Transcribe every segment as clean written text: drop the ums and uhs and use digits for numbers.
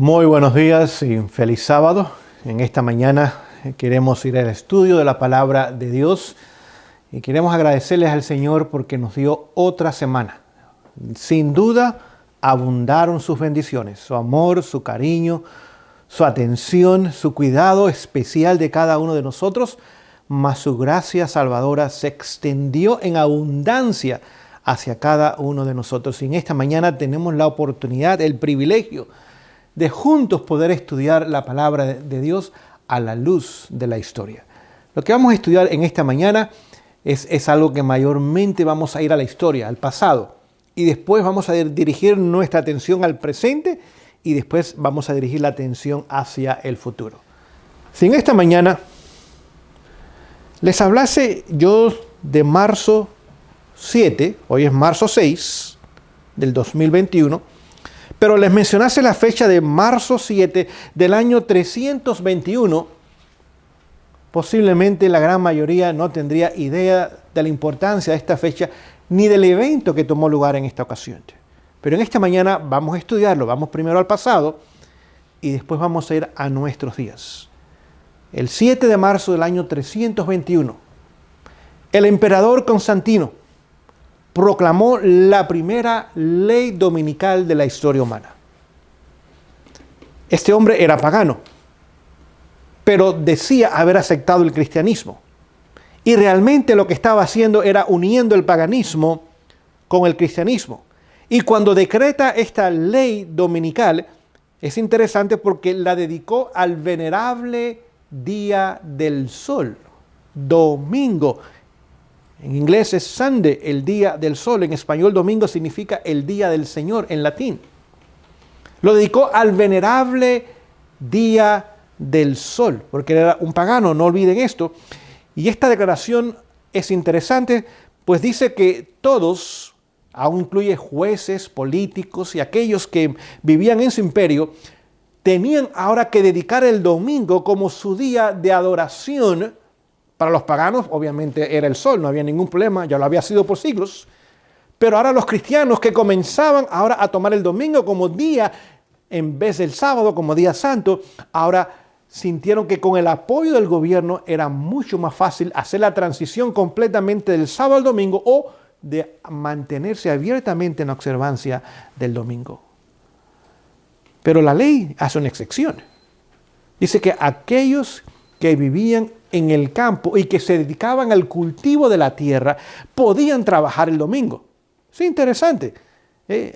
Muy buenos días y feliz sábado. En esta mañana queremos ir al estudio de la palabra de Dios y queremos agradecerles al Señor porque nos dio otra semana. Sin duda, abundaron sus bendiciones, su amor, su cariño, su atención, su cuidado especial de cada uno de nosotros, mas su gracia salvadora se extendió en abundancia hacia cada uno de nosotros. Y en esta mañana tenemos la oportunidad, el privilegio de juntos poder estudiar la palabra de Dios a la luz de la historia. Lo que vamos a estudiar en esta mañana es algo que mayormente vamos a ir a la historia, al pasado, y después vamos a dirigir nuestra atención al presente y después vamos a dirigir la atención hacia el futuro. Si en esta mañana les hablase yo de marzo 7, hoy es marzo 6 del 2021, pero les mencionase la fecha de marzo 7 del año 321, posiblemente la gran mayoría no tendría idea de la importancia de esta fecha ni del evento que tomó lugar en esta ocasión. Pero en esta mañana vamos a estudiarlo, vamos primero al pasado y después vamos a ir a nuestros días. El 7 de marzo del año 321, el emperador Constantino proclamó la primera ley dominical de la historia humana. Este hombre era pagano, pero decía haber aceptado el cristianismo. Y realmente lo que estaba haciendo era uniendo el paganismo con el cristianismo. Y cuando decreta esta ley dominical, es interesante porque la dedicó al venerable día del sol, domingo. En inglés es Sunday, el día del sol. En español, domingo significa el día del Señor en latín. Lo dedicó al venerable día del sol, porque era un pagano, no olviden esto. Y esta declaración es interesante, pues dice que todos, aún incluye jueces, políticos y aquellos que vivían en su imperio, tenían ahora que dedicar el domingo como su día de adoración. Para los paganos, obviamente, era el sol, no había ningún problema, ya lo había sido por siglos. Pero ahora los cristianos que comenzaban ahora a tomar el domingo como día, en vez del sábado como día santo, ahora sintieron que con el apoyo del gobierno era mucho más fácil hacer la transición completamente del sábado al domingo o de mantenerse abiertamente en la observancia del domingo. Pero la ley hace una excepción. Dice que aquellos que vivían en el campo y que se dedicaban al cultivo de la tierra podían trabajar el domingo. Sí, interesante.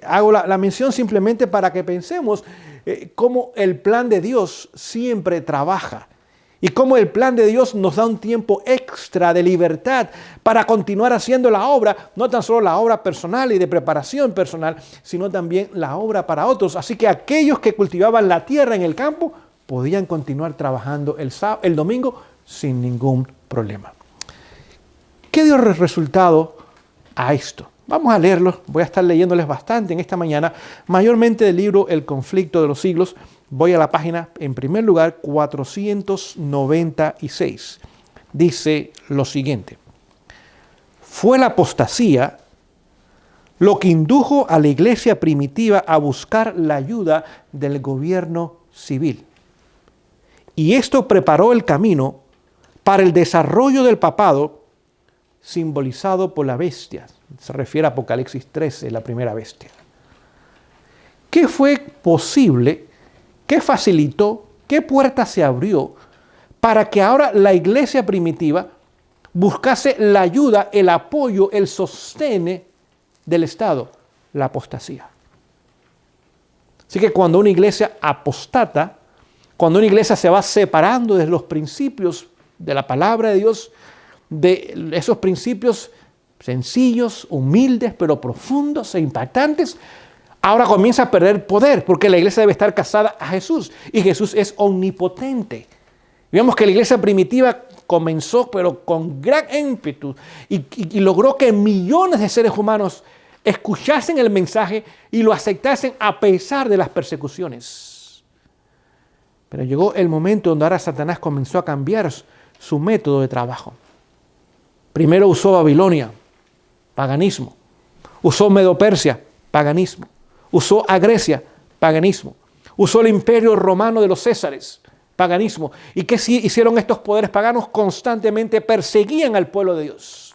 Hago la mención simplemente para que pensemos cómo el plan de Dios siempre trabaja y cómo el plan de Dios nos da un tiempo extra de libertad para continuar haciendo la obra, no tan solo la obra personal y de preparación personal, sino también la obra para otros. Así que aquellos que cultivaban la tierra en el campo podían continuar trabajando el domingo sin ningún problema. ¿Qué dio resultado a esto? Vamos a leerlo. Voy a estar leyéndoles bastante en esta mañana, mayormente del libro El conflicto de los siglos. Voy a la página, en primer lugar, 496. Dice lo siguiente: fue la apostasía lo que indujo a la iglesia primitiva a buscar la ayuda del gobierno civil. Y esto preparó el camino para el desarrollo del papado simbolizado por la bestia. Se refiere a Apocalipsis 13, la primera bestia. ¿Qué fue posible? ¿Qué facilitó? ¿Qué puerta se abrió para que ahora la iglesia primitiva buscase la ayuda, el apoyo, el sostén del Estado? La apostasía. Así que cuando una iglesia apostata, cuando una iglesia se va separando de los principios de la palabra de Dios, de esos principios sencillos, humildes, pero profundos e impactantes, ahora comienza a perder poder, porque la iglesia debe estar casada a Jesús, y Jesús es omnipotente. Vemos que la iglesia primitiva comenzó, pero con gran ímpetu, y logró que millones de seres humanos escuchasen el mensaje y lo aceptasen a pesar de las persecuciones. Pero llegó el momento donde ahora Satanás comenzó a cambiar su método de trabajo. Primero usó Babilonia, paganismo. Usó Medo-Persia, paganismo. Usó a Grecia, paganismo. Usó el imperio romano de los Césares, paganismo. ¿Y qué hicieron estos poderes paganos? Constantemente perseguían al pueblo de Dios.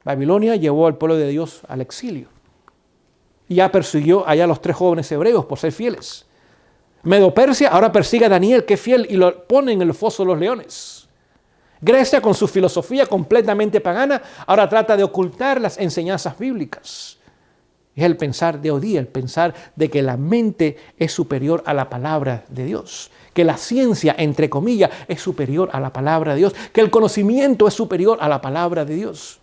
Babilonia llevó al pueblo de Dios al exilio. Y ya persiguió allá a los 3 jóvenes hebreos por ser fieles. Medo-Persia ahora persigue a Daniel, que es fiel, y lo pone en el foso de los leones. Grecia, con su filosofía completamente pagana, ahora trata de ocultar las enseñanzas bíblicas. Es el pensar de hoy día, el pensar de que la mente es superior a la palabra de Dios, que la ciencia, entre comillas, es superior a la palabra de Dios, que el conocimiento es superior a la palabra de Dios.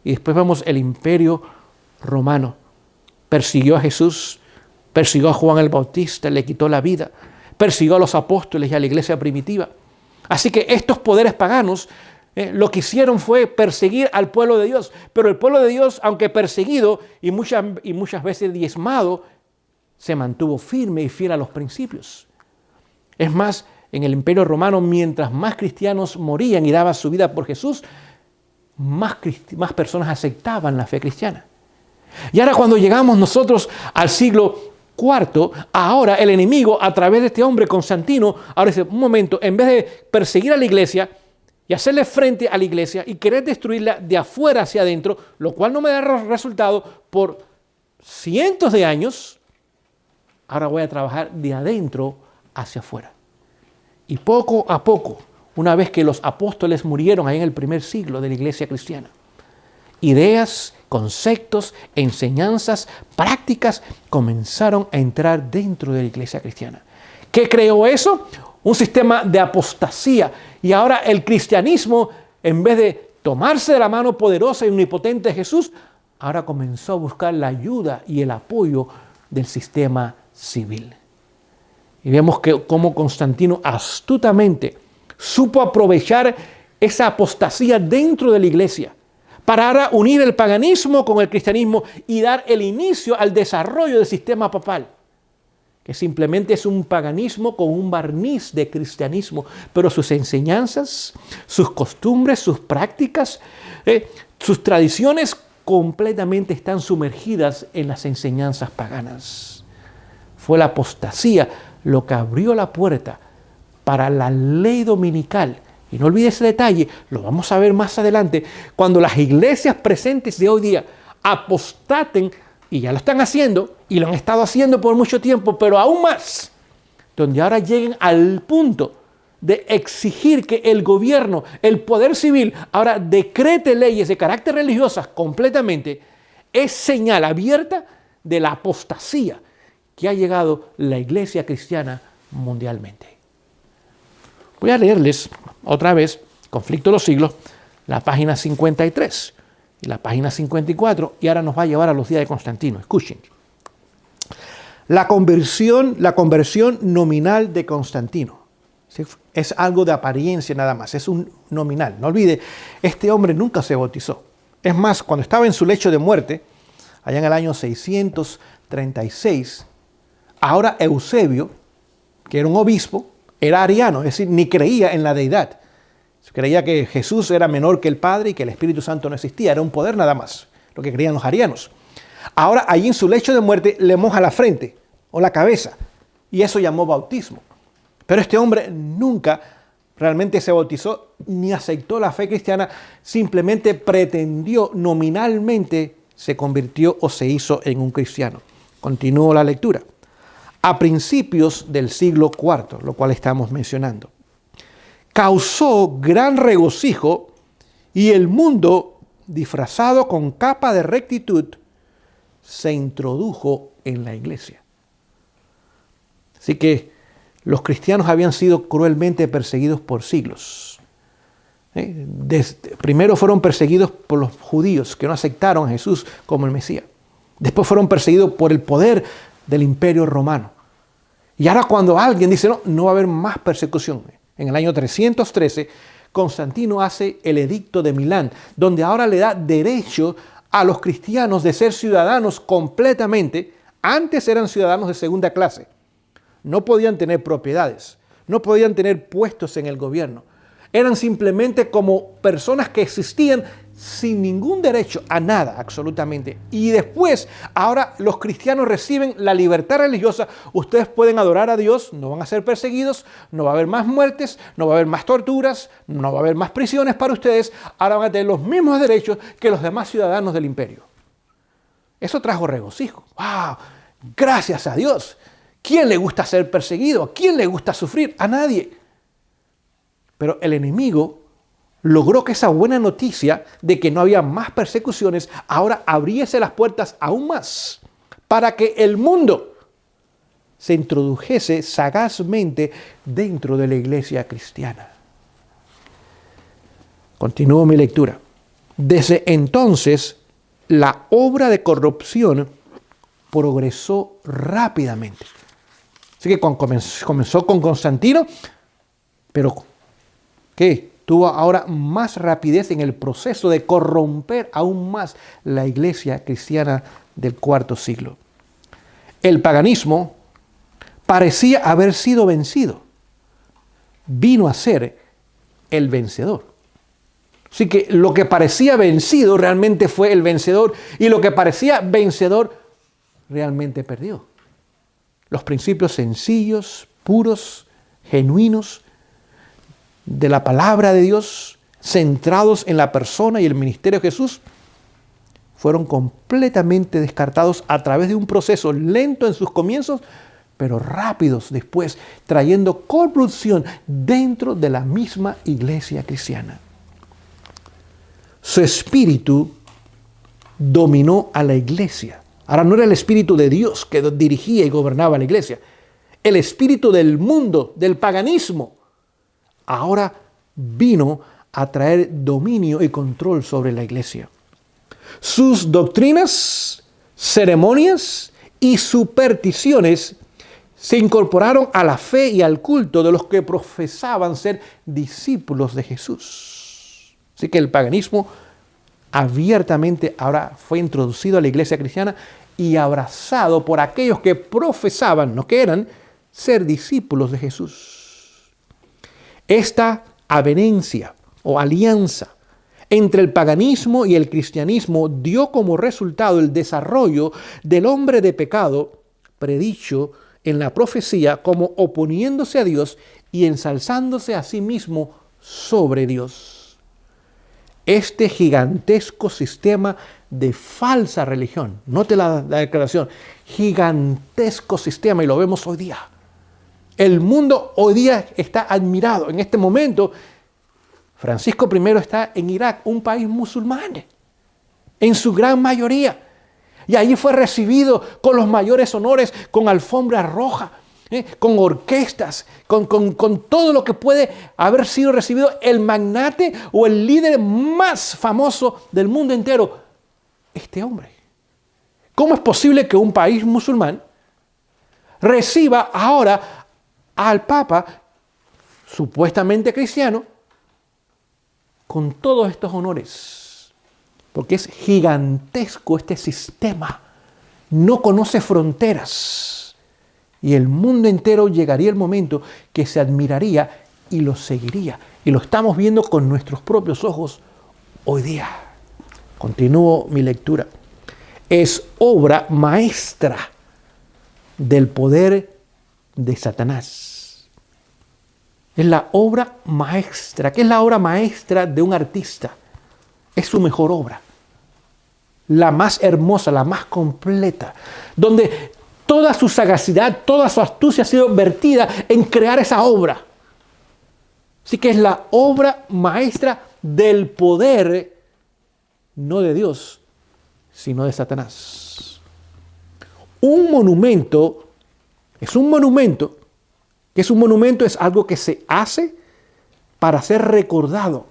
Y después vemos el imperio romano. Persiguió a Jesús, persiguió a Juan el Bautista, le quitó la vida, persiguió a los apóstoles y a la iglesia primitiva. Así que estos poderes paganos lo que hicieron fue perseguir al pueblo de Dios. Pero el pueblo de Dios, aunque perseguido y muchas veces diezmado, se mantuvo firme y fiel a los principios. Es más, en el imperio romano, mientras más cristianos morían y daban su vida por Jesús, más personas aceptaban la fe cristiana. Y ahora cuando llegamos nosotros al siglo IV, ahora el enemigo, a través de este hombre Constantino, ahora dice, un momento, en vez de perseguir a la iglesia y hacerle frente a la iglesia y querer destruirla de afuera hacia adentro, lo cual no me da resultado por cientos de años, ahora voy a trabajar de adentro hacia afuera. Y poco a poco, una vez que los apóstoles murieron ahí en el primer siglo de la iglesia cristiana, ideas, conceptos, enseñanzas, prácticas comenzaron a entrar dentro de la iglesia cristiana. ¿Qué creó eso? Un sistema de apostasía. Y ahora el cristianismo, en vez de tomarse de la mano poderosa y omnipotente de Jesús, ahora comenzó a buscar la ayuda y el apoyo del sistema civil. Y vemos que cómo Constantino astutamente supo aprovechar esa apostasía dentro de la iglesia para ahora unir el paganismo con el cristianismo y dar el inicio al desarrollo del sistema papal, que simplemente es un paganismo con un barniz de cristianismo, pero sus enseñanzas, sus costumbres, sus prácticas, sus tradiciones completamente están sumergidas en las enseñanzas paganas. Fue la apostasía lo que abrió la puerta para la ley dominical. Y no olvide ese detalle, lo vamos a ver más adelante, cuando las iglesias presentes de hoy día apostaten, y ya lo están haciendo, y lo han estado haciendo por mucho tiempo, pero aún más, donde ahora lleguen al punto de exigir que el gobierno, el poder civil, ahora decrete leyes de carácter religiosas completamente, es señal abierta de la apostasía que ha llegado la iglesia cristiana mundialmente. Voy a leerles otra vez, Conflicto de los Siglos, la página 53 y la página 54, y ahora nos va a llevar a los días de Constantino. Escuchen. La conversión nominal de Constantino. ¿Sí? Es algo de apariencia nada más, es un nominal. No olvide, este hombre nunca se bautizó. Es más, cuando estaba en su lecho de muerte, allá en el año 636, ahora Eusebio, que era un obispo, era ariano, es decir, ni creía en la deidad. Creía que Jesús era menor que el Padre y que el Espíritu Santo no existía, era un poder nada más, lo que creían los arianos. Ahora, allí en su lecho de muerte, le moja la frente o la cabeza, y eso llamó bautismo. Pero este hombre nunca realmente se bautizó ni aceptó la fe cristiana, simplemente pretendió nominalmente, se convirtió o se hizo en un cristiano. Continúo la lectura. A principios del siglo IV, lo cual estamos mencionando, causó gran regocijo y el mundo, disfrazado con capa de rectitud, se introdujo en la iglesia. Así que los cristianos habían sido cruelmente perseguidos por siglos. Primero fueron perseguidos por los judíos que no aceptaron a Jesús como el Mesías. Después fueron perseguidos por el poder del imperio romano. Y ahora cuando alguien dice, no va a haber más persecución. En el año 313, Constantino hace el edicto de Milán, donde ahora le da derecho a los cristianos de ser ciudadanos completamente. Antes eran ciudadanos de segunda clase. No podían tener propiedades, no podían tener puestos en el gobierno. Eran simplemente como personas que existían sin ningún derecho a nada, absolutamente. Y después, ahora los cristianos reciben la libertad religiosa. Ustedes pueden adorar a Dios, no van a ser perseguidos, no va a haber más muertes, no va a haber más torturas, no va a haber más prisiones para ustedes. Ahora van a tener los mismos derechos que los demás ciudadanos del imperio. Eso trajo regocijo. ¡Wow! Gracias a Dios. ¿Quién le gusta ser perseguido? ¿A quién le gusta sufrir? A nadie. Pero el enemigo logró que esa buena noticia de que no había más persecuciones ahora abriese las puertas aún más para que el mundo se introdujese sagazmente dentro de la iglesia cristiana. Continúo mi lectura. Desde entonces, la obra de corrupción progresó rápidamente. Así que comenzó con Constantino, pero ¿qué? Tuvo ahora más rapidez en el proceso de corromper aún más la iglesia cristiana del cuarto siglo. El paganismo parecía haber sido vencido. Vino a ser el vencedor. Así que lo que parecía vencido realmente fue el vencedor, y lo que parecía vencedor realmente perdió. Los principios sencillos, puros, genuinos, de la palabra de Dios, centrados en la persona y el ministerio de Jesús, fueron completamente descartados a través de un proceso lento en sus comienzos, pero rápidos después, trayendo corrupción dentro de la misma iglesia cristiana. Su espíritu dominó a la iglesia. Ahora no era el espíritu de Dios que dirigía y gobernaba la iglesia. El espíritu del mundo, del paganismo, ahora vino a traer dominio y control sobre la iglesia. Sus doctrinas, ceremonias y supersticiones se incorporaron a la fe y al culto de los que profesaban ser discípulos de Jesús. Así que el paganismo abiertamente ahora fue introducido a la iglesia cristiana y abrazado por aquellos que profesaban, no que eran, ser discípulos de Jesús. Esta avenencia o alianza entre el paganismo y el cristianismo dio como resultado el desarrollo del hombre de pecado predicho en la profecía como oponiéndose a Dios y ensalzándose a sí mismo sobre Dios. Este gigantesco sistema de falsa religión, note la declaración, gigantesco sistema, y lo vemos hoy día. El mundo hoy día está admirado. En este momento, Francisco I está en Irak, un país musulmán, en su gran mayoría. Y allí fue recibido con los mayores honores, con alfombra roja, con orquestas, con todo lo que puede haber sido recibido el magnate o el líder más famoso del mundo entero, este hombre. ¿Cómo es posible que un país musulmán reciba ahora al Papa, supuestamente cristiano, con todos estos honores? Porque es gigantesco este sistema, no conoce fronteras, y el mundo entero llegaría el momento que se admiraría y lo seguiría, y lo estamos viendo con nuestros propios ojos hoy día. Continúo mi lectura. Es obra maestra del poder de Satanás. Es la obra maestra. ¿Qué es la obra maestra de un artista? Es su mejor obra. La más hermosa, la más completa. Donde toda su sagacidad, toda su astucia ha sido vertida en crear esa obra. Así que es la obra maestra del poder, no de Dios, sino de Satanás. Un monumento es un monumento. ¿Qué es un monumento? Es algo que se hace para ser recordado.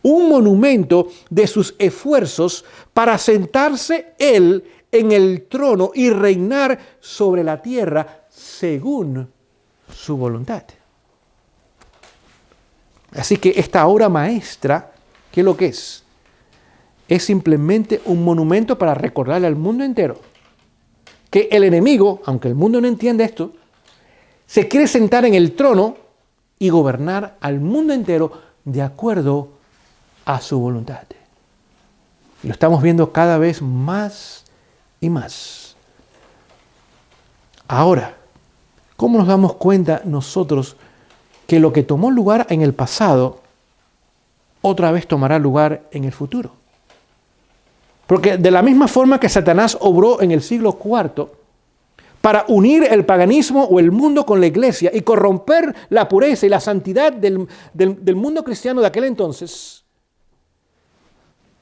Un monumento de sus esfuerzos para sentarse él en el trono y reinar sobre la tierra según su voluntad. Así que esta obra maestra, ¿qué es lo que es? Es simplemente un monumento para recordarle al mundo entero que el enemigo, aunque el mundo no entiende esto, se quiere sentar en el trono y gobernar al mundo entero de acuerdo a su voluntad. Lo estamos viendo cada vez más y más. Ahora, ¿cómo nos damos cuenta nosotros que lo que tomó lugar en el pasado, otra vez tomará lugar en el futuro? Porque de la misma forma que Satanás obró en el siglo IV para unir el paganismo o el mundo con la iglesia y corromper la pureza y la santidad del mundo cristiano de aquel entonces,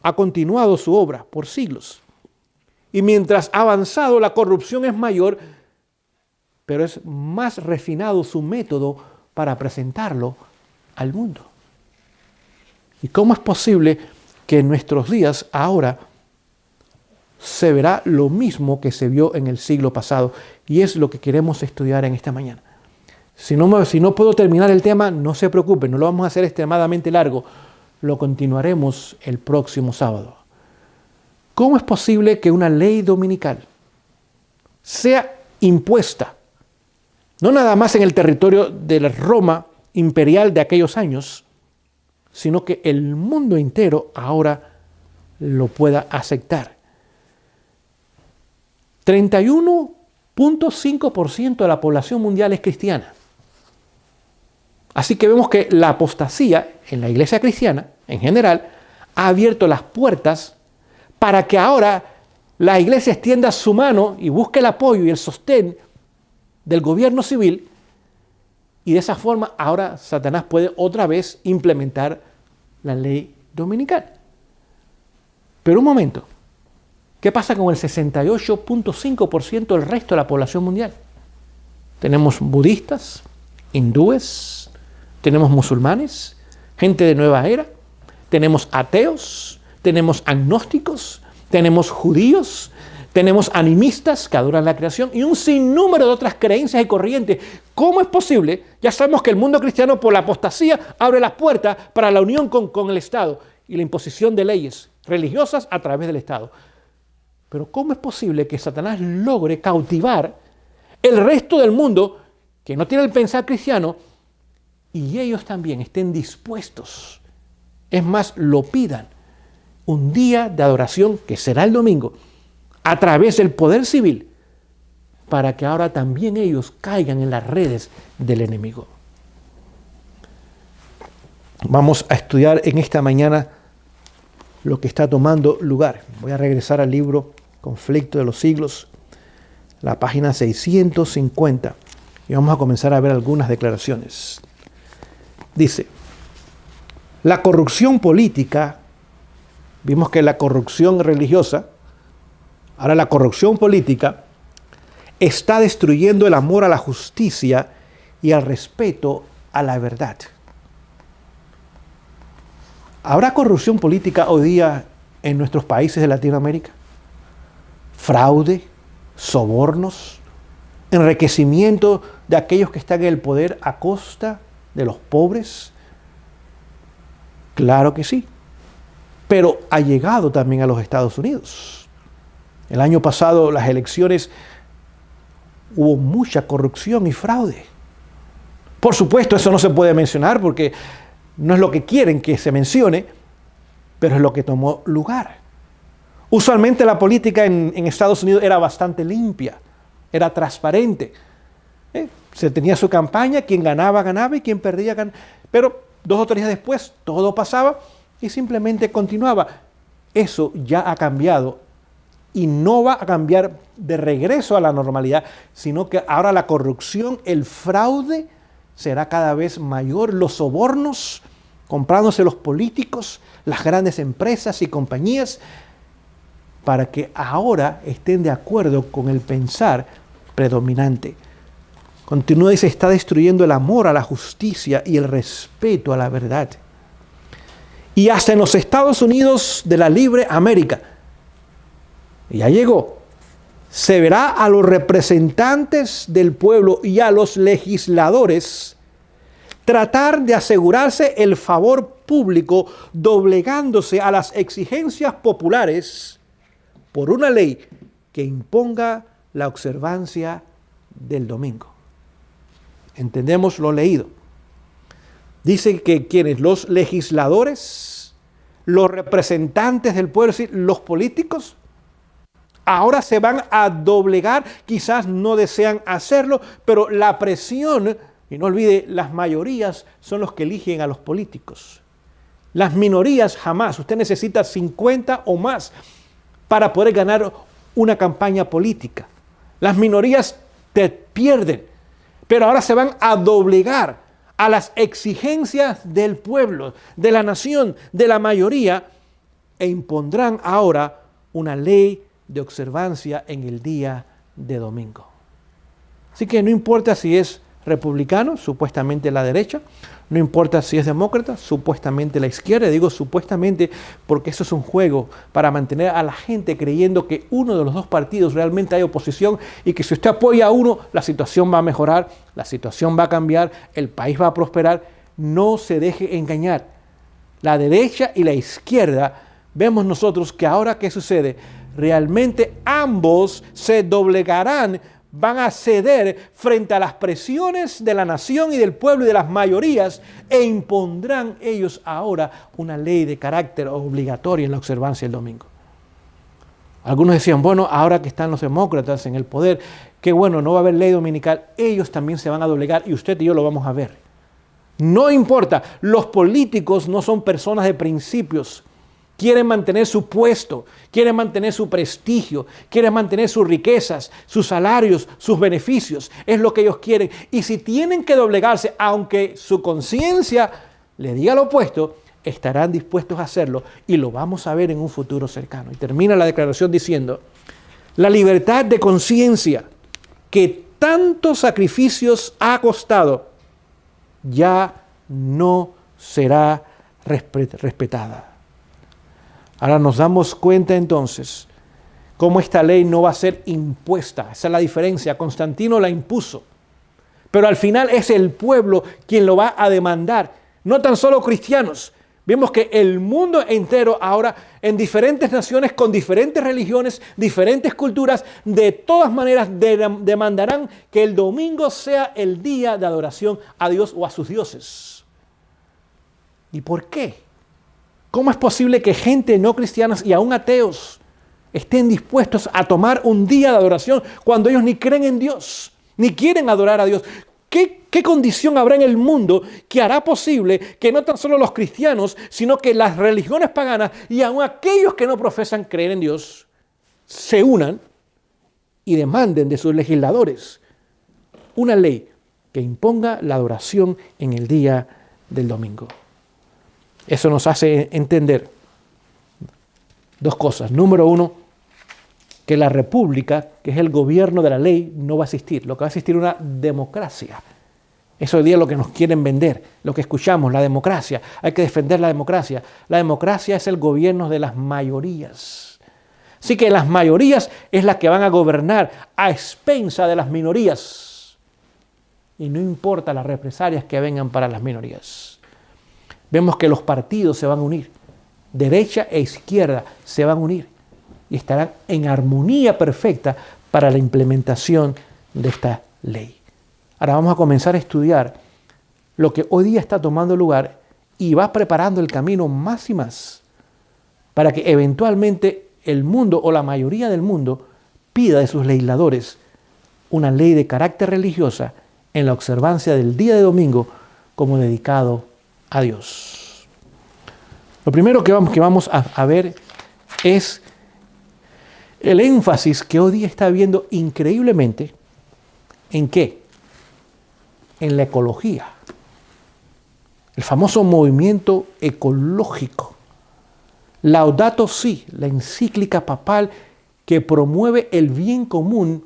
ha continuado su obra por siglos. Y mientras ha avanzado, la corrupción es mayor, pero es más refinado su método para presentarlo al mundo. ¿Y cómo es posible que en nuestros días ahora se verá lo mismo que se vio en el siglo pasado? Y es lo que queremos estudiar en esta mañana. Si no puedo terminar el tema, no se preocupen, no lo vamos a hacer extremadamente largo. Lo continuaremos el próximo sábado. ¿Cómo es posible que una ley dominical sea impuesta, no nada más en el territorio de la Roma imperial de aquellos años, sino que el mundo entero ahora lo pueda aceptar? 31.5% de la población mundial es cristiana. Así que vemos que la apostasía en la iglesia cristiana, en general, ha abierto las puertas para que ahora la iglesia extienda su mano y busque el apoyo y el sostén del gobierno civil, y de esa forma ahora Satanás puede otra vez implementar la ley dominical. Pero un momento, ¿qué pasa con el 68.5% del resto de la población mundial? Tenemos budistas, hindúes, tenemos musulmanes, gente de nueva era, tenemos ateos, tenemos agnósticos, tenemos judíos, tenemos animistas que adoran la creación y un sinnúmero de otras creencias y corrientes. ¿Cómo es posible? Ya sabemos que el mundo cristiano por la apostasía abre las puertas para la unión con el Estado y la imposición de leyes religiosas a través del Estado. Pero ¿cómo es posible que Satanás logre cautivar el resto del mundo que no tiene el pensar cristiano y ellos también estén dispuestos, es más, lo pidan, un día de adoración que será el domingo, a través del poder civil, para que ahora también ellos caigan en las redes del enemigo? Vamos a estudiar en esta mañana lo que está tomando lugar. Voy a regresar al libro Conflicto de los Siglos, la página 650, y vamos a comenzar a ver algunas declaraciones. Dice, la corrupción política, vimos que la corrupción religiosa, ahora la corrupción política, está destruyendo el amor a la justicia y al respeto a la verdad. ¿Habrá corrupción política hoy día en nuestros países de Latinoamérica? Fraude, sobornos, enriquecimiento de aquellos que están en el poder a costa de los pobres. Claro que sí, pero ha llegado también a los Estados Unidos. El año pasado, las elecciones, hubo mucha corrupción y fraude. Por supuesto, eso no se puede mencionar porque no es lo que quieren que se mencione, pero es lo que tomó lugar. Usualmente la política en Estados Unidos era bastante limpia, era transparente. Se tenía su campaña, quien ganaba, ganaba y quien perdía, ganaba. Pero 2 o 3 días después todo pasaba y simplemente continuaba. Eso ya ha cambiado y no va a cambiar de regreso a la normalidad, sino que ahora la corrupción, el fraude será cada vez mayor, los sobornos, comprándose los políticos, las grandes empresas y compañías, para que ahora estén de acuerdo con el pensar predominante. Continúa y se está destruyendo el amor a la justicia y el respeto a la verdad. Y hasta en los Estados Unidos de la libre América, ya llegó, se verá a los representantes del pueblo y a los legisladores tratar de asegurarse el favor público doblegándose a las exigencias populares por una ley que imponga la observancia del domingo. Entendemos lo leído. Dice que quienes, los legisladores, los representantes del pueblo, es decir, los políticos, ahora se van a doblegar, quizás no desean hacerlo, pero la presión, y no olvide, las mayorías son los que eligen a los políticos. Las minorías jamás. Usted necesita 50 o más para poder ganar una campaña política. Las minorías te pierden, pero ahora se van a doblegar a las exigencias del pueblo, de la nación, de la mayoría, e impondrán ahora una ley de observancia en el día de domingo. Así que no importa si es republicano, supuestamente la derecha, no importa si es demócrata, supuestamente la izquierda, digo supuestamente porque eso es un juego para mantener a la gente creyendo que uno de los dos partidos realmente hay oposición y que si usted apoya a uno, la situación va a mejorar, la situación va a cambiar, el país va a prosperar. No se deje engañar. La derecha y la izquierda, vemos nosotros que ahora ¿qué sucede? Realmente ambos se doblegarán, van a ceder frente a las presiones de la nación y del pueblo y de las mayorías e impondrán ellos ahora una ley de carácter obligatorio en la observancia del domingo. Algunos decían, bueno, ahora que están los demócratas en el poder, qué bueno, no va a haber ley dominical, ellos también se van a doblegar y usted y yo lo vamos a ver. No importa, los políticos no son personas de principios. Quieren mantener su puesto, quieren mantener su prestigio, quieren mantener sus riquezas, sus salarios, sus beneficios. Es lo que ellos quieren. Y si tienen que doblegarse, aunque su conciencia le diga lo opuesto, estarán dispuestos a hacerlo y lo vamos a ver en un futuro cercano. Y termina la declaración diciendo, la libertad de conciencia que tantos sacrificios ha costado, ya no será respetada. Ahora nos damos cuenta entonces cómo esta ley no va a ser impuesta. Esa es la diferencia. Constantino la impuso. Pero al final es el pueblo quien lo va a demandar. No tan solo cristianos. Vemos que el mundo entero ahora, en diferentes naciones, con diferentes religiones, diferentes culturas, de todas maneras demandarán que el domingo sea el día de adoración a Dios o a sus dioses. ¿Y por qué? ¿Cómo es posible que gente no cristiana y aún ateos estén dispuestos a tomar un día de adoración cuando ellos ni creen en Dios, ni quieren adorar a Dios? ¿Qué condición habrá en el mundo que hará posible que no tan solo los cristianos, sino que las religiones paganas y aún aquellos que no profesan creer en Dios se unan y demanden de sus legisladores una ley que imponga la adoración en el día del domingo? Eso nos hace entender dos cosas. Número uno, que la república, que es el gobierno de la ley, no va a existir. Lo que va a existir es una democracia. Eso hoy día es lo que nos quieren vender, lo que escuchamos, la democracia. Hay que defender la democracia. La democracia es el gobierno de las mayorías. Así que las mayorías es las que van a gobernar a expensa de las minorías. Y no importa las represalias que vengan para las minorías. Vemos que los partidos se van a unir, derecha e izquierda se van a unir y estarán en armonía perfecta para la implementación de esta ley. Ahora vamos a comenzar a estudiar lo que hoy día está tomando lugar y va preparando el camino más y más para que eventualmente el mundo o la mayoría del mundo pida de sus legisladores una ley de carácter religiosa en la observancia del día de domingo como dedicado a Dios. Lo primero que vamos a ver es el énfasis que hoy día está habiendo increíblemente ¿en qué? En la ecología. El famoso movimiento ecológico. Laudato Si, la encíclica papal que promueve el bien común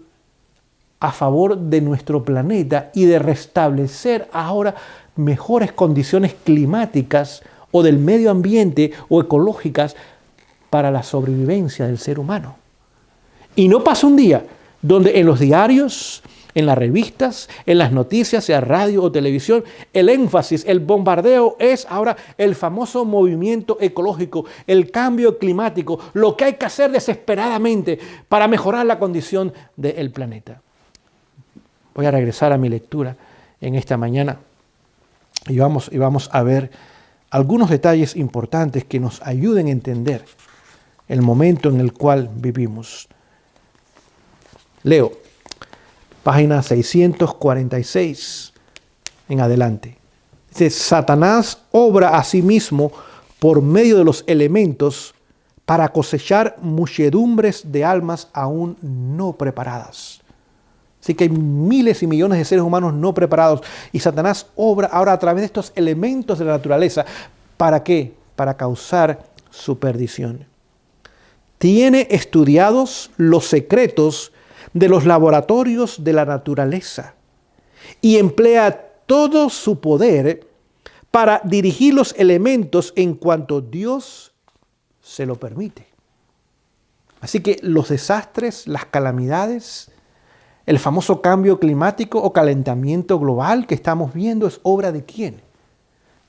a favor de nuestro planeta y de restablecer ahora mejores condiciones climáticas o del medio ambiente o ecológicas para la sobrevivencia del ser humano. Y no pasa un día donde en los diarios, en las revistas, en las noticias, sea radio o televisión, el énfasis, el bombardeo es ahora el famoso movimiento ecológico, el cambio climático, lo que hay que hacer desesperadamente para mejorar la condición del planeta. Voy a regresar a mi lectura en esta mañana. Y vamos a ver algunos detalles importantes que nos ayuden a entender el momento en el cual vivimos. Leo, página 646 en adelante. Dice, Satanás obra a sí mismo por medio de los elementos para cosechar muchedumbres de almas aún no preparadas. Así que hay miles y millones de seres humanos no preparados. Y Satanás obra ahora a través de estos elementos de la naturaleza. ¿Para qué? Para causar su perdición. Tiene estudiados los secretos de los laboratorios de la naturaleza y emplea todo su poder para dirigir los elementos en cuanto Dios se lo permite. Así que los desastres, las calamidades, el famoso cambio climático o calentamiento global que estamos viendo es obra de ¿quién?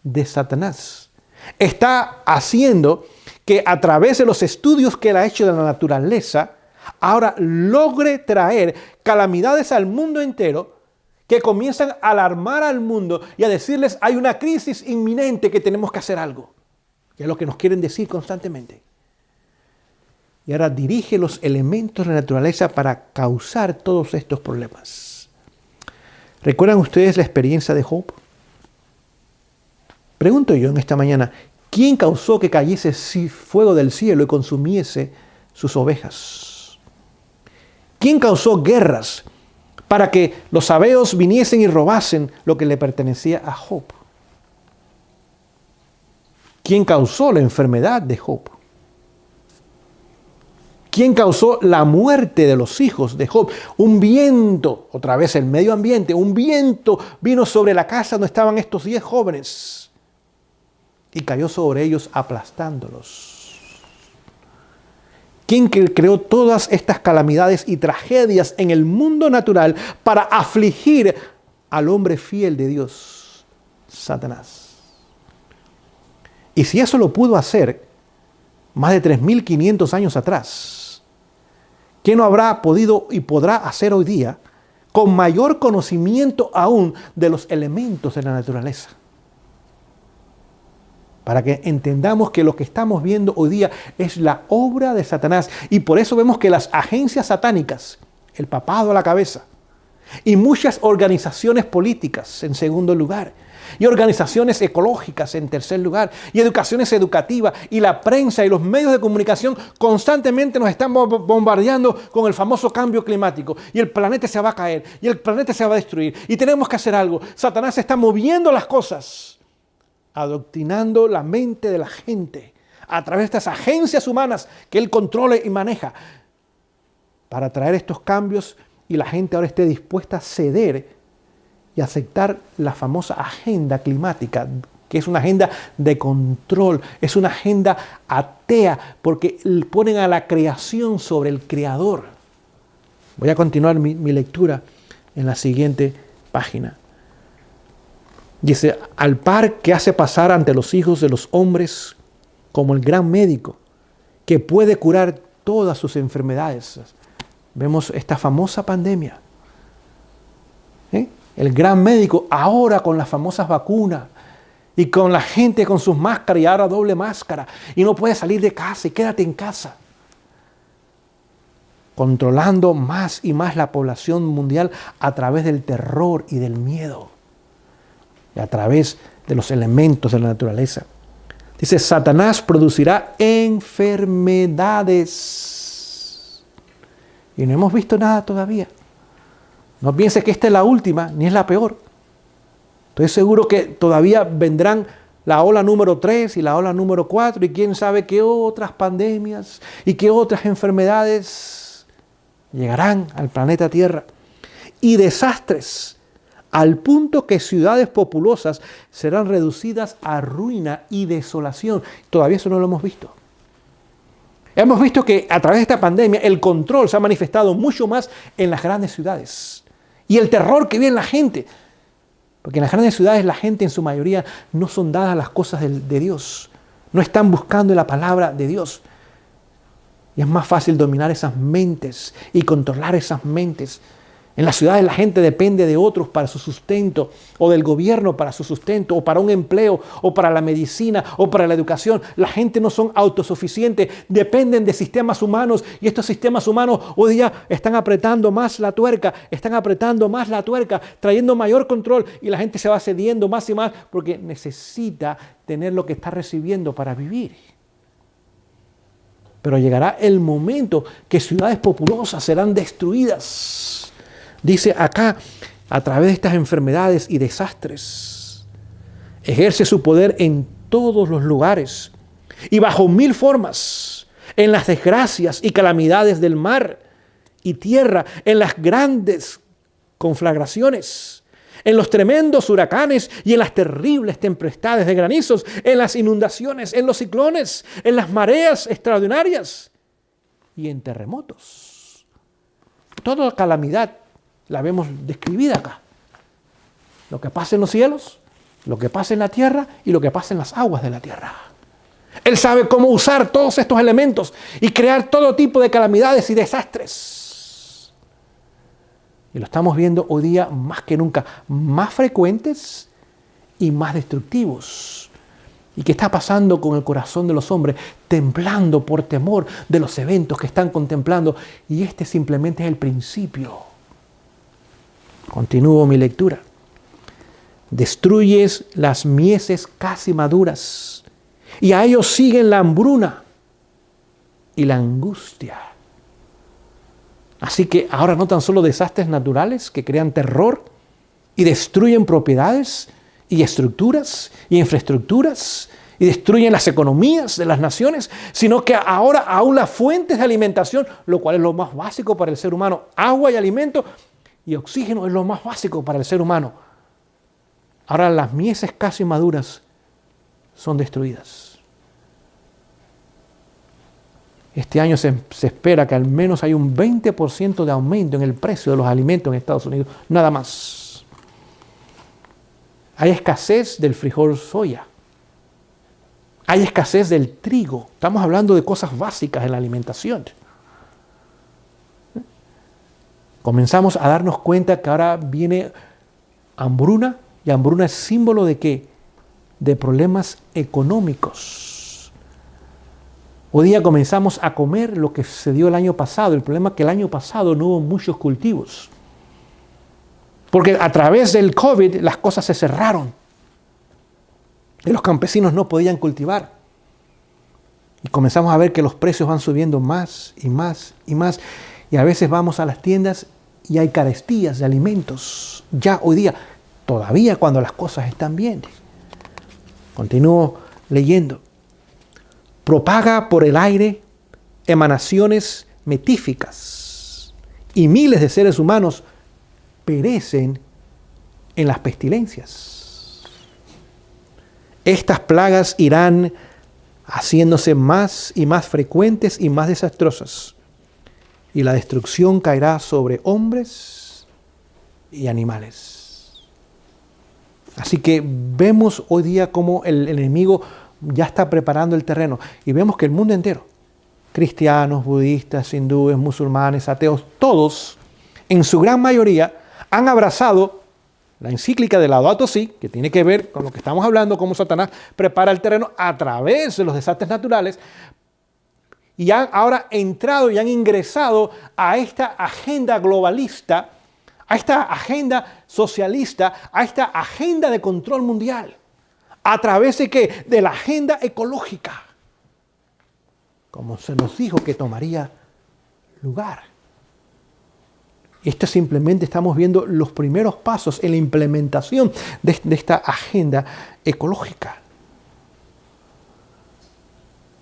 De Satanás. Está haciendo que a través de los estudios que él ha hecho de la naturaleza, ahora logre traer calamidades al mundo entero que comienzan a alarmar al mundo y a decirles hay una crisis inminente que tenemos que hacer algo. Que es lo que nos quieren decir constantemente. Y ahora dirige los elementos de la naturaleza para causar todos estos problemas. ¿Recuerdan ustedes la experiencia de Job? Pregunto yo en esta mañana, ¿quién causó que cayese fuego del cielo y consumiese sus ovejas? ¿Quién causó guerras para que los sabeos viniesen y robasen lo que le pertenecía a Job? ¿Quién causó la enfermedad de Job? ¿Quién causó la muerte de los hijos de Job? Un viento, otra vez el medio ambiente, un viento vino sobre la casa donde estaban estos 10 jóvenes y cayó sobre ellos aplastándolos. ¿Quién creó todas estas calamidades y tragedias en el mundo natural para afligir al hombre fiel de Dios? Satanás. Y si eso lo pudo hacer más de 3.500 años atrás, ¿qué no habrá podido y podrá hacer hoy día con mayor conocimiento aún de los elementos de la naturaleza? Para que entendamos que lo que estamos viendo hoy día es la obra de Satanás. Y por eso vemos que las agencias satánicas, el papado a la cabeza, y muchas organizaciones políticas en segundo lugar, y organizaciones ecológicas en tercer lugar, y educaciones educativas, y la prensa y los medios de comunicación constantemente nos están bombardeando con el famoso cambio climático, y el planeta se va a caer, y el planeta se va a destruir, y tenemos que hacer algo. Satanás está moviendo las cosas, adoctrinando la mente de la gente a través de estas agencias humanas que él controla y maneja, para traer estos cambios y la gente ahora esté dispuesta a ceder y aceptar la famosa agenda climática, que es una agenda de control, es una agenda atea, porque ponen a la creación sobre el creador. Voy a continuar mi lectura en la siguiente página. Dice, al par que hace pasar ante los hijos de los hombres como el gran médico, que puede curar todas sus enfermedades. Vemos esta famosa pandemia. El gran médico ahora con las famosas vacunas y con la gente con sus máscaras y ahora doble máscara y no puede salir de casa y quédate en casa. Controlando más y más la población mundial a través del terror y del miedo y a través de los elementos de la naturaleza. Dice, Satanás producirá enfermedades. Y no hemos visto nada todavía. No piense que esta es la última, ni es la peor. Estoy seguro que todavía vendrán la ola número 3 y la ola número 4 y quién sabe qué otras pandemias y qué otras enfermedades llegarán al planeta Tierra. Y desastres, al punto que ciudades populosas serán reducidas a ruina y desolación. Todavía eso no lo hemos visto. Hemos visto que a través de esta pandemia el control se ha manifestado mucho más en las grandes ciudades. Y el terror que vive en la gente. Porque en las grandes ciudades la gente en su mayoría no son dadas las cosas de Dios. No están buscando la palabra de Dios. Y es más fácil dominar esas mentes y controlar esas mentes En las ciudades la gente depende de otros para su sustento, o del gobierno para su sustento, o para un empleo, o para la medicina, o para la educación. La gente no son autosuficientes, dependen de sistemas humanos, y estos sistemas humanos hoy día están apretando más la tuerca, trayendo mayor control, y la gente se va cediendo más y más porque necesita tener lo que está recibiendo para vivir. Pero llegará el momento que ciudades populosas serán destruidas. Dice acá, a través de estas enfermedades y desastres, ejerce su poder en todos los lugares y bajo 1000 formas, en las desgracias y calamidades del mar y tierra, en las grandes conflagraciones, en los tremendos huracanes y en las terribles tempestades de granizos, en las inundaciones, en los ciclones, en las mareas extraordinarias y en terremotos. Toda calamidad la vemos describida acá. Lo que pasa en los cielos, lo que pasa en la tierra y lo que pasa en las aguas de la tierra. Él sabe cómo usar todos estos elementos y crear todo tipo de calamidades y desastres. Y lo estamos viendo hoy día más que nunca, más frecuentes y más destructivos. ¿Y qué está pasando con el corazón de los hombres? Temblando por temor de los eventos que están contemplando. Y este simplemente es el principio. Continúo mi lectura. Destruyes las mieses casi maduras, y a ellos siguen la hambruna y la angustia. Así que ahora no tan solo desastres naturales que crean terror y destruyen propiedades y estructuras y infraestructuras y destruyen las economías de las naciones, sino que ahora aún las fuentes de alimentación, lo cual es lo más básico para el ser humano, agua y alimento, y oxígeno es lo más básico para el ser humano. Ahora las mieses casi maduras son destruidas. Este año se espera que al menos haya un 20% de aumento en el precio de los alimentos en Estados Unidos. Nada más. Hay escasez del frijol soya. Hay escasez del trigo. Estamos hablando de cosas básicas en la alimentación. Comenzamos a darnos cuenta que ahora viene hambruna, y hambruna es símbolo ¿de qué? De problemas económicos. Hoy día comenzamos a comer lo que se dio el año pasado. El problema es que el año pasado no hubo muchos cultivos. Porque a través del COVID las cosas se cerraron. Y los campesinos no podían cultivar. Y comenzamos a ver que los precios van subiendo más y más y más. Y a veces vamos a las tiendas y hay carestías de alimentos. Ya hoy día, todavía cuando las cosas están bien. Continúo leyendo. Propaga por el aire emanaciones metíficas, y miles de seres humanos perecen en las pestilencias. Estas plagas irán haciéndose más y más frecuentes y más desastrosas, y la destrucción caerá sobre hombres y animales. Así que vemos hoy día cómo el enemigo ya está preparando el terreno, y vemos que el mundo entero, cristianos, budistas, hindúes, musulmanes, ateos, todos, en su gran mayoría, han abrazado la encíclica de Laudato Si, que tiene que ver con lo que estamos hablando, cómo Satanás prepara el terreno a través de los desastres naturales, y han ahora entrado y han ingresado a esta agenda globalista, a esta agenda socialista, a esta agenda de control mundial. ¿A través de qué? De la agenda ecológica, como se nos dijo que tomaría lugar. Esto simplemente estamos viendo los primeros pasos en la implementación de esta agenda ecológica.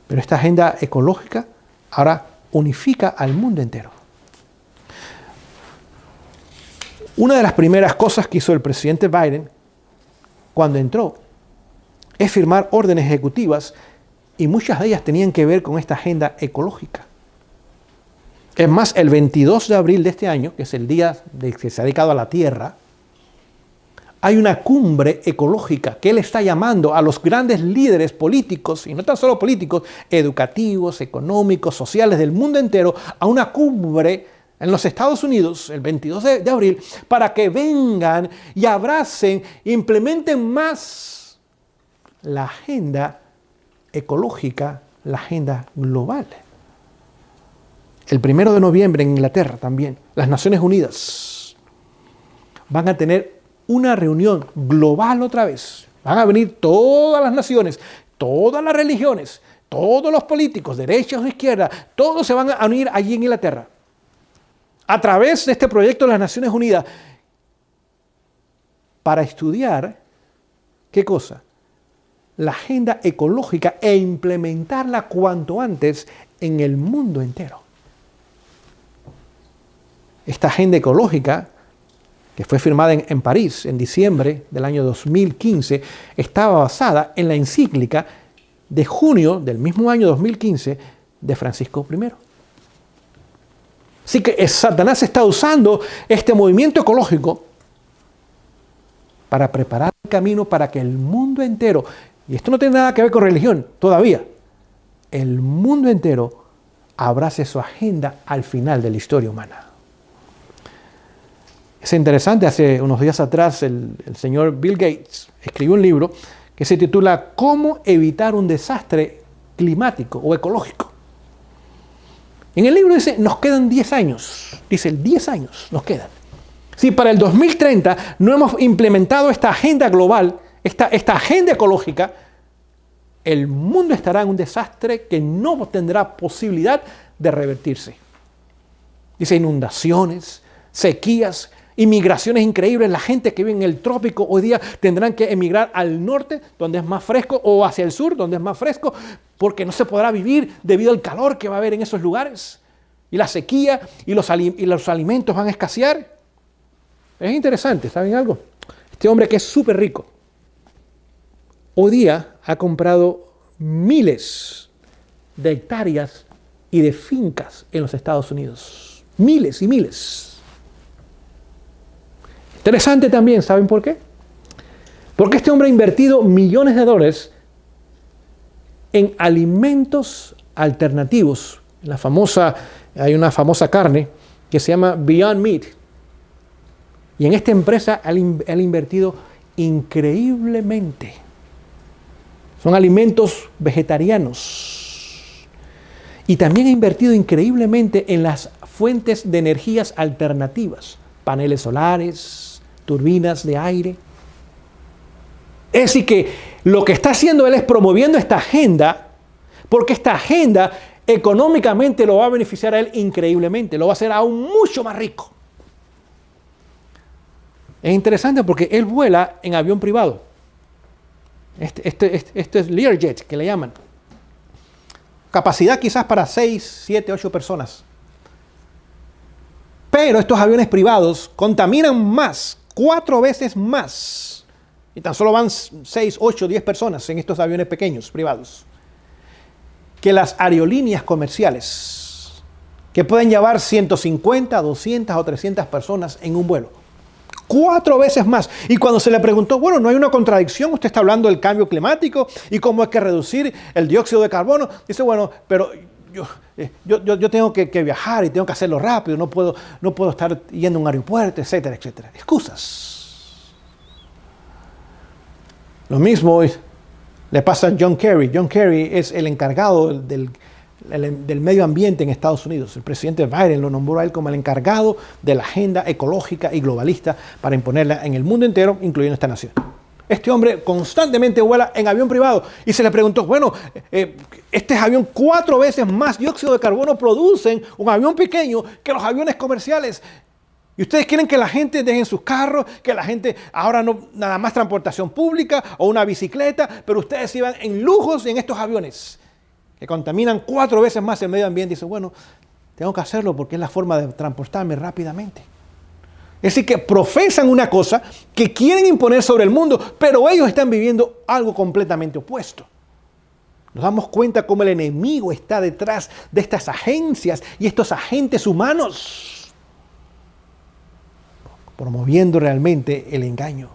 Pero esta agenda ecológica ahora unifica al mundo entero. Una de las primeras cosas que hizo el presidente Biden cuando entró es firmar órdenes ejecutivas, y muchas de ellas tenían que ver con esta agenda ecológica. Es más, el 22 de abril de este año, que es el día que se ha dedicado a la Tierra, hay una cumbre ecológica que él está llamando a los grandes líderes políticos, y no tan solo políticos, educativos, económicos, sociales del mundo entero, a una cumbre en los Estados Unidos el 22 de abril para que vengan y abracen, implementen más la agenda ecológica, la agenda global. El 1 de noviembre en Inglaterra también, las Naciones Unidas van a tener una reunión global otra vez. Van a venir todas las naciones, todas las religiones, todos los políticos, derecha o izquierda, todos se van a unir allí en Inglaterra. A través de este proyecto de las Naciones Unidas, para estudiar, ¿qué cosa? La agenda ecológica e implementarla cuanto antes en el mundo entero. Esta agenda ecológica, que fue firmada en París en diciembre del año 2015, estaba basada en la encíclica de junio del mismo año 2015 de Francisco I. Así que Satanás está usando este movimiento ecológico para preparar el camino para que el mundo entero, y esto no tiene nada que ver con religión todavía, el mundo entero abrace su agenda al final de la historia humana. Es interesante, hace unos días atrás el señor Bill Gates escribió un libro que se titula ¿Cómo evitar un desastre climático o ecológico? En el libro dice, nos quedan 10 años. Dice, 10 años nos quedan. Si para el 2030 no hemos implementado esta agenda global, esta agenda ecológica, el mundo estará en un desastre que no tendrá posibilidad de revertirse. Dice, inundaciones, sequías, inmigraciones increíbles. La gente que vive en el trópico hoy día tendrán que emigrar al norte, donde es más fresco, o hacia el sur, donde es más fresco, porque no se podrá vivir debido al calor que va a haber en esos lugares. Y la sequía y los alimentos van a escasear. Es interesante, ¿saben algo? Este hombre que es súper rico, hoy día ha comprado miles de hectáreas y de fincas en los Estados Unidos. Miles y miles. Interesante también, ¿saben por qué? Porque este hombre ha invertido millones de dólares en alimentos alternativos. Hay una famosa carne que se llama Beyond Meat. Y en esta empresa él ha invertido increíblemente. Son alimentos vegetarianos. Y también ha invertido increíblemente en las fuentes de energías alternativas. Paneles solares, turbinas de aire. Es decir que lo que está haciendo él es promoviendo esta agenda, porque esta agenda económicamente lo va a beneficiar a él increíblemente, lo va a hacer aún mucho más rico. Es interesante porque él vuela en avión privado. Este es Learjet, que le llaman. Capacidad quizás para 6, 7, 8 personas. Pero estos aviones privados contaminan más, 4 veces más. Y tan solo van 6, 8, 10 personas en estos aviones pequeños, privados, que las aerolíneas comerciales, que pueden llevar 150, 200 o 300 personas en un vuelo. 4 veces más. Y cuando se le preguntó, bueno, ¿no hay una contradicción? Usted está hablando del cambio climático y cómo hay que reducir el dióxido de carbono. Dice, bueno, pero yo tengo que viajar y tengo que hacerlo rápido, no puedo estar yendo a un aeropuerto, etcétera, etcétera. Excusas. Lo mismo le pasa a John Kerry. John Kerry es el encargado del medio ambiente en Estados Unidos. El presidente Biden lo nombró a él como el encargado de la agenda ecológica y globalista para imponerla en el mundo entero, incluyendo esta nación. Este hombre constantemente vuela en avión privado y se le preguntó, bueno, este avión 4 veces más dióxido de carbono producen un avión pequeño que los aviones comerciales. Y ustedes quieren que la gente deje sus carros, que la gente ahora no nada más transportación pública o una bicicleta, pero ustedes iban en lujos en estos aviones que contaminan 4 veces más el medio ambiente. Y dicen, bueno, tengo que hacerlo porque es la forma de transportarme rápidamente. Es decir, que profesan una cosa que quieren imponer sobre el mundo, pero ellos están viviendo algo completamente opuesto. Nos damos cuenta cómo el enemigo está detrás de estas agencias y estos agentes humanos, promoviendo realmente el engaño.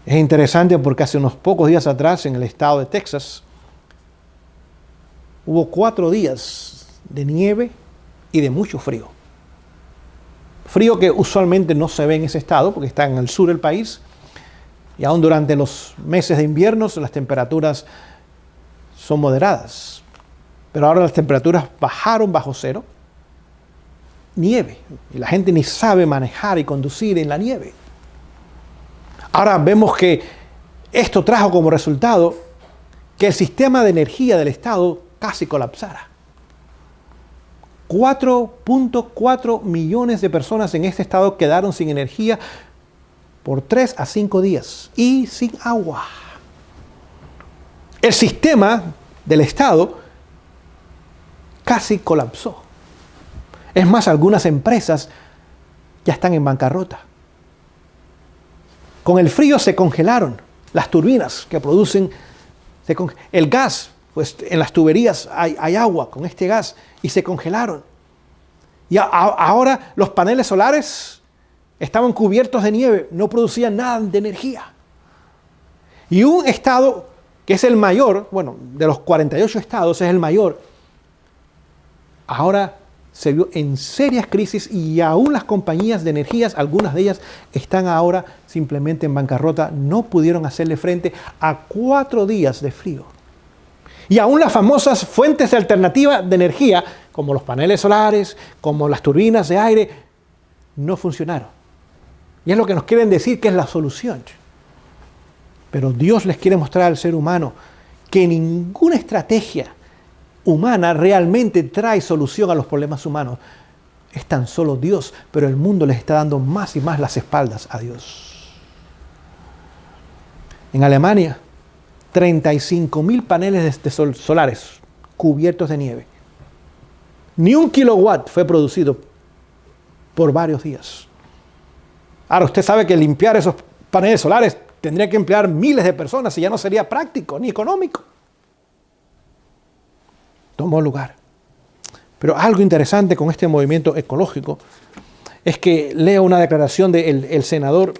Es interesante porque hace unos pocos días atrás en el estado de Texas hubo 4 días de nieve y de mucho frío. Frío que usualmente no se ve en ese estado porque está en el sur del país y aún durante los meses de invierno las temperaturas son moderadas. Pero ahora las temperaturas bajaron bajo cero. Nieve. Y la gente ni sabe manejar y conducir en la nieve. Ahora vemos que esto trajo como resultado que el sistema de energía del Estado casi colapsara. 4.4 millones de personas en este estado quedaron sin energía por 3 a 5 días y sin agua. El sistema del Estado casi colapsó. Es más, algunas empresas ya están en bancarrota. Con el frío se congelaron las turbinas que producen el gas. Pues en las tuberías hay agua con este gas y se congelaron. Y ahora los paneles solares estaban cubiertos de nieve, no producían nada de energía. Y un estado que es el mayor, bueno, de los 48 estados es el mayor, ahora se vio en serias crisis y aún las compañías de energías, algunas de ellas están ahora simplemente en bancarrota, no pudieron hacerle frente a 4 días de frío. Y aún las famosas fuentes alternativas de energía, como los paneles solares, como las turbinas de aire, no funcionaron. Y es lo que nos quieren decir que es la solución. Pero Dios les quiere mostrar al ser humano que ninguna estrategia humana realmente trae solución a los problemas humanos. Es tan solo Dios, pero el mundo les está dando más y más las espaldas a Dios. En Alemania, 35.000 paneles solares cubiertos de nieve. Ni 1 kilowatt fue producido por varios días. Ahora usted sabe que limpiar esos paneles solares tendría que emplear miles de personas y ya no sería práctico ni económico. Tomó lugar. Pero algo interesante con este movimiento ecológico es que leo una declaración del senador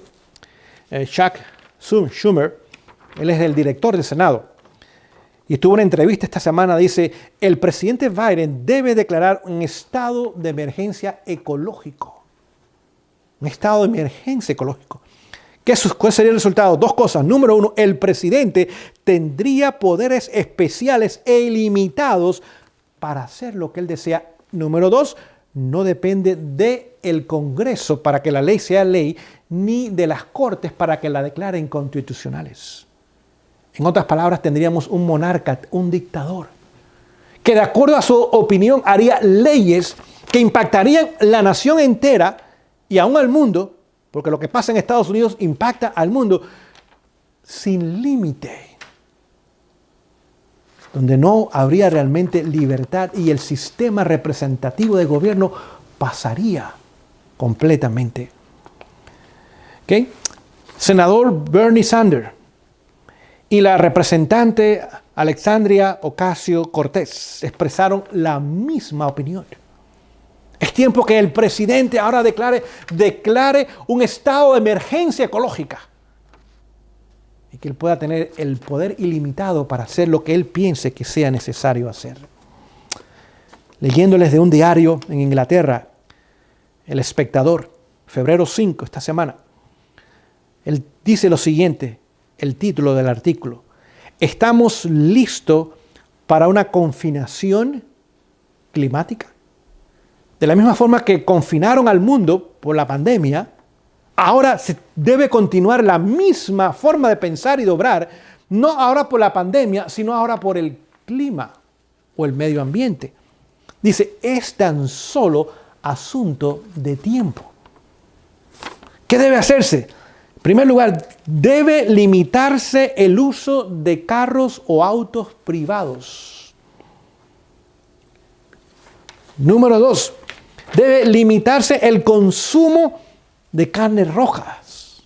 Chuck Schumer. Él es el director del Senado. Y tuvo una entrevista esta semana, dice, el presidente Biden debe declarar un estado de emergencia ecológico. Un estado de emergencia ecológico. ¿Cuál sería el resultado? 2 cosas. Número 1, el presidente tendría poderes especiales e ilimitados para hacer lo que él desea. Número 2, no depende del Congreso para que la ley sea ley, ni de las Cortes para que la declaren constitucionales. En otras palabras, tendríamos un monarca, un dictador, que de acuerdo a su opinión haría leyes que impactarían la nación entera y aún al mundo, porque lo que pasa en Estados Unidos impacta al mundo sin límite, donde no habría realmente libertad y el sistema representativo de gobierno pasaría completamente. ¿Okay? Senador Bernie Sanders y la representante Alexandria Ocasio-Cortez expresaron la misma opinión. Es tiempo que el presidente ahora declare un estado de emergencia ecológica y que él pueda tener el poder ilimitado para hacer lo que él piense que sea necesario hacer. Leyéndoles de un diario en Inglaterra, El Espectador, febrero 5, esta semana, él dice lo siguiente, el título del artículo: ¿estamos listos para una confinación climática? De la misma forma que confinaron al mundo por la pandemia, ahora se debe continuar la misma forma de pensar y de obrar, no ahora por la pandemia, sino ahora por el clima o el medio ambiente. Dice, es tan solo asunto de tiempo. ¿Qué debe hacerse? En primer lugar, debe limitarse el uso de carros o autos privados. Número 2, debe limitarse el consumo de carnes rojas.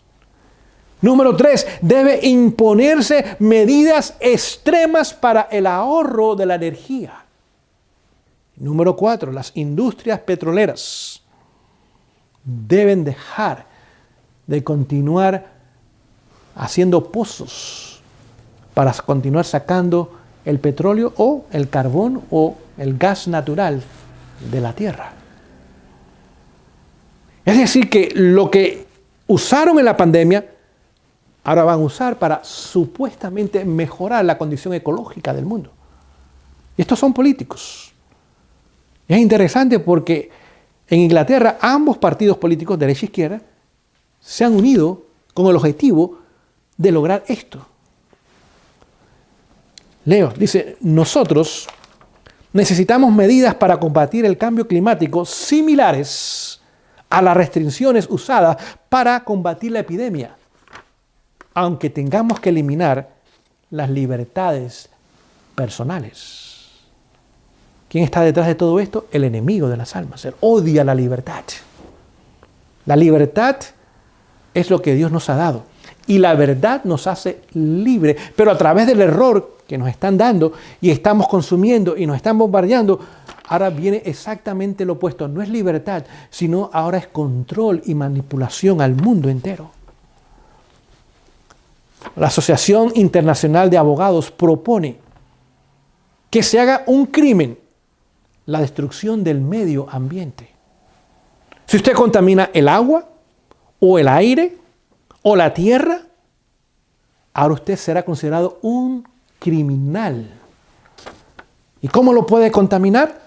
Número 3, debe imponerse medidas extremas para el ahorro de la energía. Número 4, las industrias petroleras deben dejar de continuar haciendo pozos para continuar sacando el petróleo o el carbón o el gas natural de la tierra. Es decir, que lo que usaron en la pandemia, ahora van a usar para supuestamente mejorar la condición ecológica del mundo. Y estos son políticos. Es interesante porque en Inglaterra ambos partidos políticos, derecha e izquierda, se han unido con el objetivo de lograr esto. Leo, dice, nosotros necesitamos medidas para combatir el cambio climático similares a las restricciones usadas para combatir la epidemia, aunque tengamos que eliminar las libertades personales. ¿Quién está detrás de todo esto? El enemigo de las almas. Él odia la libertad. La libertad es lo que Dios nos ha dado. Y la verdad nos hace libre. Pero a través del error que nos están dando y estamos consumiendo y nos están bombardeando, ahora viene exactamente lo opuesto. No es libertad, sino ahora es control y manipulación al mundo entero. La Asociación Internacional de Abogados propone que se haga un crimen la destrucción del medio ambiente. Si usted contamina el agua, o el aire, o la tierra, ahora usted será considerado un criminal. ¿Y cómo lo puede contaminar?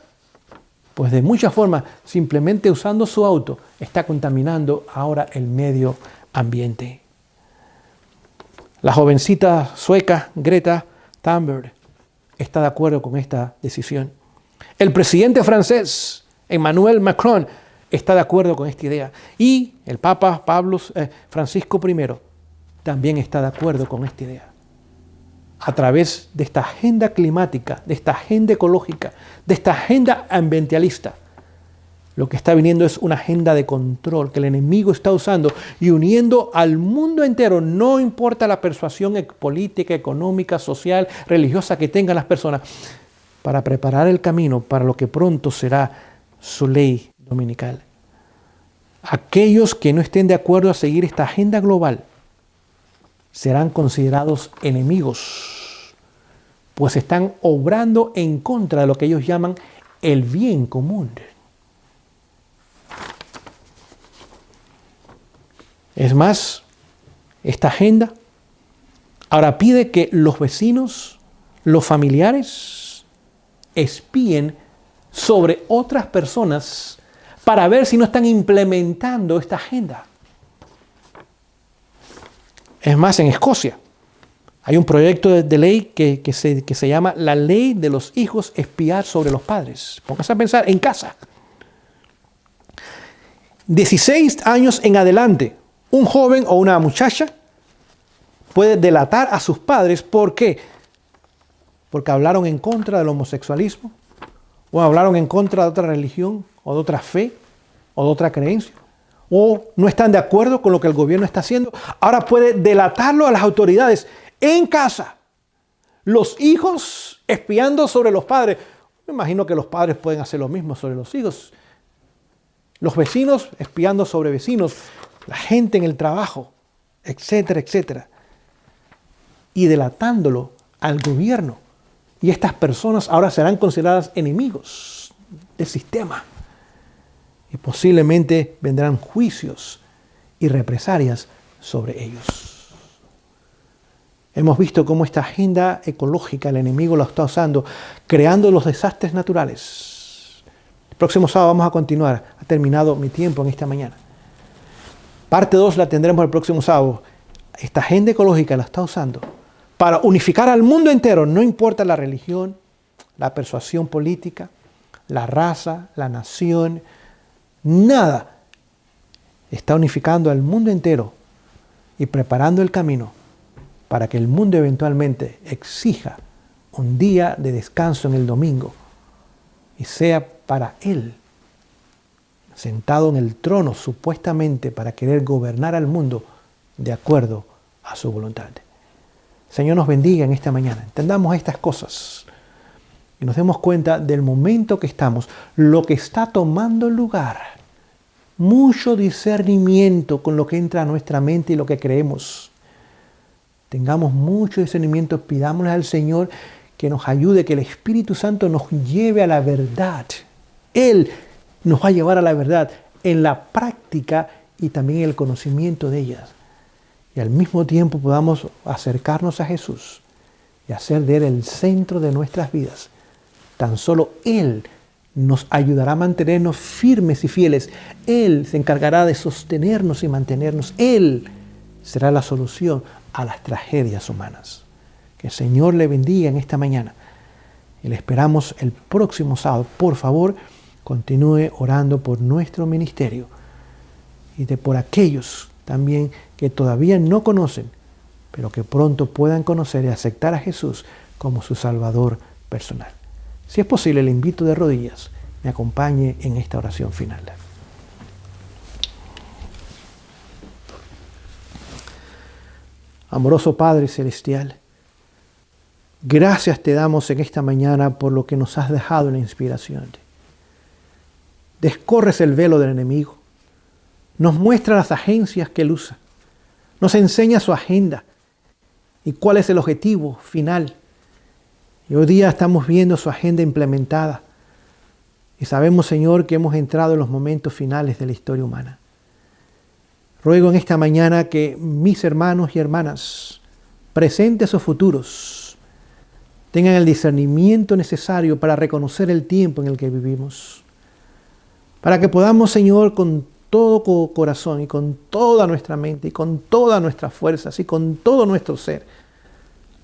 Pues de muchas formas, simplemente usando su auto, está contaminando ahora el medio ambiente. La jovencita sueca Greta Thunberg está de acuerdo con esta decisión. El presidente francés, Emmanuel Macron, está de acuerdo con esta idea. Y el Papa Francisco I también está de acuerdo con esta idea. A través de esta agenda climática, de esta agenda ecológica, de esta agenda ambientalista, lo que está viniendo es una agenda de control que el enemigo está usando y uniendo al mundo entero, no importa la persuasión política, económica, social, religiosa que tengan las personas, para preparar el camino para lo que pronto será su ley dominical. Aquellos que no estén de acuerdo a seguir esta agenda global serán considerados enemigos, pues están obrando en contra de lo que ellos llaman el bien común. Es más, esta agenda ahora pide que los vecinos, los familiares, espíen sobre otras personas para ver si no están implementando esta agenda. Es más, en Escocia hay un proyecto de ley que se llama la ley de los hijos espiar sobre los padres. Póngase a pensar en casa. 16 años en adelante, un joven o una muchacha puede delatar a sus padres. ¿Por qué? Porque hablaron en contra del homosexualismo, o hablaron en contra de otra religión, o de otra fe, o de otra creencia, o no están de acuerdo con lo que el gobierno está haciendo. Ahora puede delatarlo a las autoridades en casa. Los hijos espiando sobre los padres. Me imagino que los padres pueden hacer lo mismo sobre los hijos. Los vecinos espiando sobre vecinos, la gente en el trabajo, etcétera, etcétera. Y delatándolo al gobierno. Y estas personas ahora serán consideradas enemigos del sistema. Y posiblemente vendrán juicios y represalias sobre ellos. Hemos visto cómo esta agenda ecológica el enemigo la está usando, creando los desastres naturales. El próximo sábado vamos a continuar. Ha terminado mi tiempo en esta mañana. Parte 2 la tendremos el próximo sábado. Esta agenda ecológica la está usando para unificar al mundo entero, no importa la religión, la persuasión política, la raza, la nación, nada. Está unificando al mundo entero y preparando el camino para que el mundo eventualmente exija un día de descanso en el domingo y sea para Él, sentado en el trono supuestamente para querer gobernar al mundo de acuerdo a su voluntad. Señor nos bendiga en esta mañana. Entendamos estas cosas y nos demos cuenta del momento que estamos, lo que está tomando lugar. Mucho discernimiento con lo que entra a nuestra mente y lo que creemos. Tengamos mucho discernimiento, pidámosle al Señor que nos ayude, que el Espíritu Santo nos lleve a la verdad Él nos va a llevar a la verdad en la práctica y también en el conocimiento de ellas. Y al mismo tiempo podamos acercarnos a Jesús y hacer de Él el centro de nuestras vidas. Tan solo Él nos ayudará a mantenernos firmes y fieles. Él se encargará de sostenernos y mantenernos. Él será la solución a las tragedias humanas. Que el Señor le bendiga en esta mañana. Y le esperamos el próximo sábado. Por favor, continúe orando por nuestro ministerio y por aquellos también que todavía no conocen, pero que pronto puedan conocer y aceptar a Jesús como su Salvador personal. Si es posible, le invito de rodillas, me acompañe en esta oración final. Amoroso Padre Celestial, gracias te damos en esta mañana por lo que nos has dejado en la inspiración. Descorres el velo del enemigo, nos muestra las agencias que él usa, nos enseña su agenda y cuál es el objetivo final. Y hoy día estamos viendo su agenda implementada y sabemos, Señor, que hemos entrado en los momentos finales de la historia humana. Ruego en esta mañana que mis hermanos y hermanas, presentes o futuros, tengan el discernimiento necesario para reconocer el tiempo en el que vivimos. Para que podamos, Señor, con todo corazón y con toda nuestra mente y con todas nuestras fuerzas y con todo nuestro ser,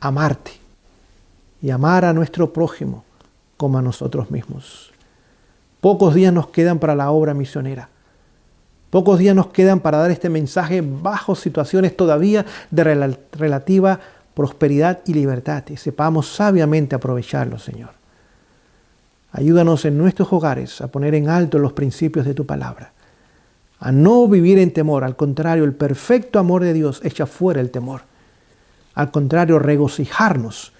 amarte y amar a nuestro prójimo como a nosotros mismos. Pocos días nos quedan para la obra misionera. Pocos días nos quedan para dar este mensaje bajo situaciones todavía de relativa prosperidad y libertad. Y sepamos sabiamente aprovecharlo, Señor. Ayúdanos en nuestros hogares a poner en alto los principios de tu palabra. A no vivir en temor. Al contrario, el perfecto amor de Dios echa fuera el temor. Al contrario, regocijarnos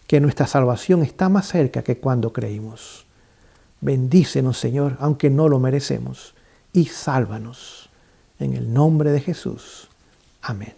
que nuestra salvación está más cerca que cuando creímos. Bendícenos, Señor, aunque no lo merecemos. Y sálvanos. En el nombre de Jesús. Amén.